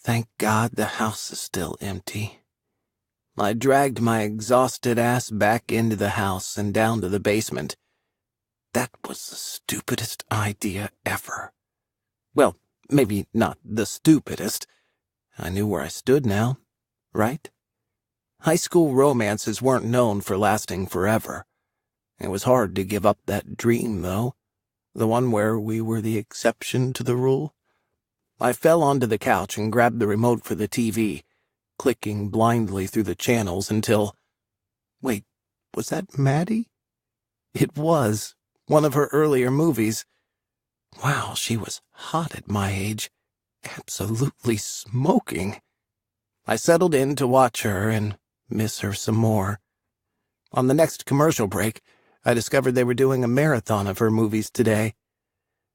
Thank God the house is still empty. I dragged my exhausted ass back into the house and down to the basement. That was the stupidest idea ever. Well, maybe not the stupidest. I knew where I stood now, right? High school romances weren't known for lasting forever. It was hard to give up that dream, though, the one where we were the exception to the rule. I fell onto the couch and grabbed the remote for the TV, clicking blindly through the channels until... Wait, was that Maddie? It was, one of her earlier movies. Wow, she was hot at my age, absolutely smoking. I settled in to watch her and miss her some more. On the next commercial break, I discovered they were doing a marathon of her movies today.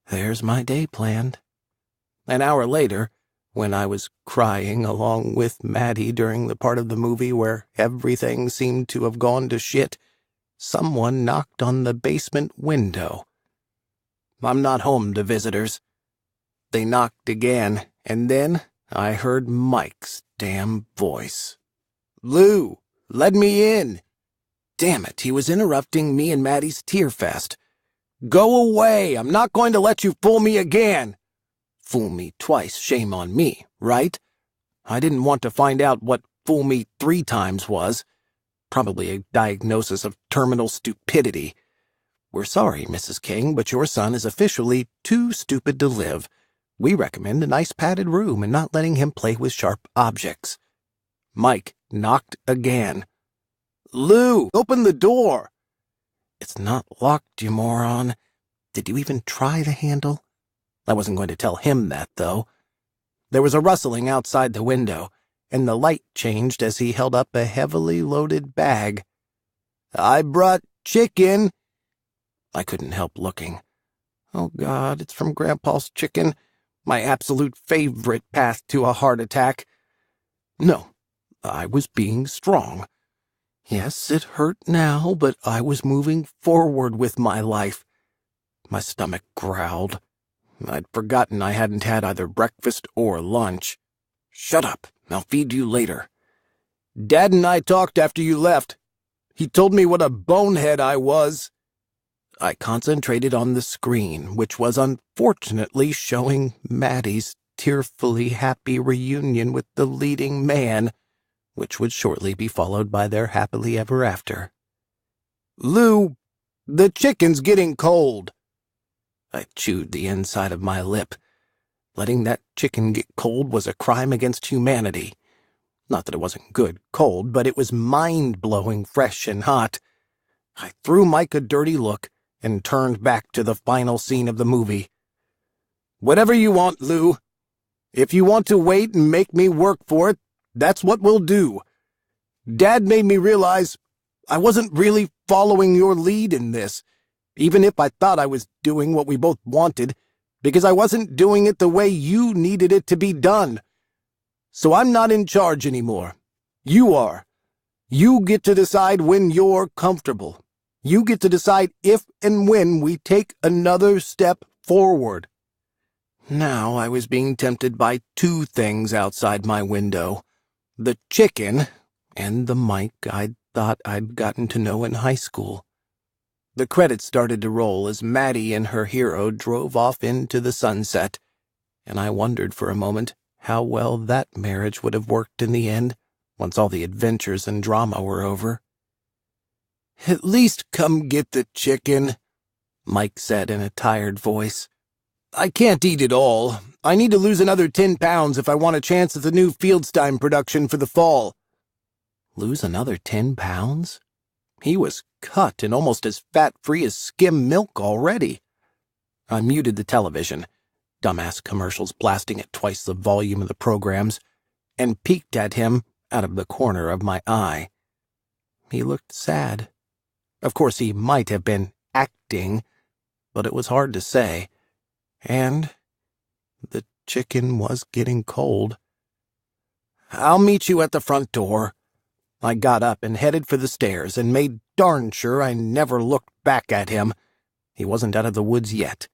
There's my day planned. An hour later, when I was crying along with Maddie during the part of the movie where everything seemed to have gone to shit, someone knocked on the basement window. I'm not home to visitors. They knocked again, and then I heard Mike's damn voice. "Lou, let me in." Damn it, he was interrupting me and Maddie's tear fest. "Go away, I'm not going to let you fool me again." Fool me twice, shame on me, right? I didn't want to find out what fool me 3 times was. Probably a diagnosis of terminal stupidity. "We're sorry, Mrs. King, but your son is officially too stupid to live. We recommend a nice padded room and not letting him play with sharp objects." Mike knocked again. "Lou, open the door." "It's not locked, you moron. Did you even try the handle?" I wasn't going to tell him that, though. There was a rustling outside the window, and the light changed as he held up a heavily loaded bag. "I brought chicken." I couldn't help looking. Oh, God, it's from Grandpa's Chicken, my absolute favorite path to a heart attack. No, I was being strong. Yes, it hurt now, but I was moving forward with my life. My stomach growled. I'd forgotten I hadn't had either breakfast or lunch. "Shut up. I'll feed you later." "Dad and I talked after you left. He told me what a bonehead I was." I concentrated on the screen, which was unfortunately showing Maddie's tearfully happy reunion with the leading man, which would shortly be followed by their happily ever after. "Lou, the chicken's getting cold." I chewed the inside of my lip. Letting that chicken get cold was a crime against humanity. Not that it wasn't good cold, but it was mind-blowing fresh and hot. I threw Mike a dirty look and turned back to the final scene of the movie. "Whatever you want, Lou. If you want to wait and make me work for it, that's what we'll do. Dad made me realize I wasn't really following your lead in this, even if I thought I was doing what we both wanted, because I wasn't doing it the way you needed it to be done. So I'm not in charge anymore. You are. You get to decide when you're comfortable. You get to decide if and when we take another step forward." Now I was being tempted by 2 things outside my window: the chicken and the Mike I thought I'd gotten to know in high school. The credits started to roll as Maddie and her hero drove off into the sunset, and I wondered for a moment how well that marriage would have worked in the end, once all the adventures and drama were over. "At least come get the chicken," Mike said in a tired voice. "I can't eat it all. I need to lose another 10 pounds if I want a chance at the new Fieldstein production for the fall." Lose another 10 pounds? He was cut and almost as fat-free as skim milk already. I muted the television, dumbass commercials blasting at twice the volume of the programs, and peeked at him out of the corner of my eye. He looked sad. Of course, he might have been acting, but it was hard to say. And the chicken was getting cold. "I'll meet you at the front door." I got up and headed for the stairs and made darn sure I never looked back at him. He wasn't out of the woods yet.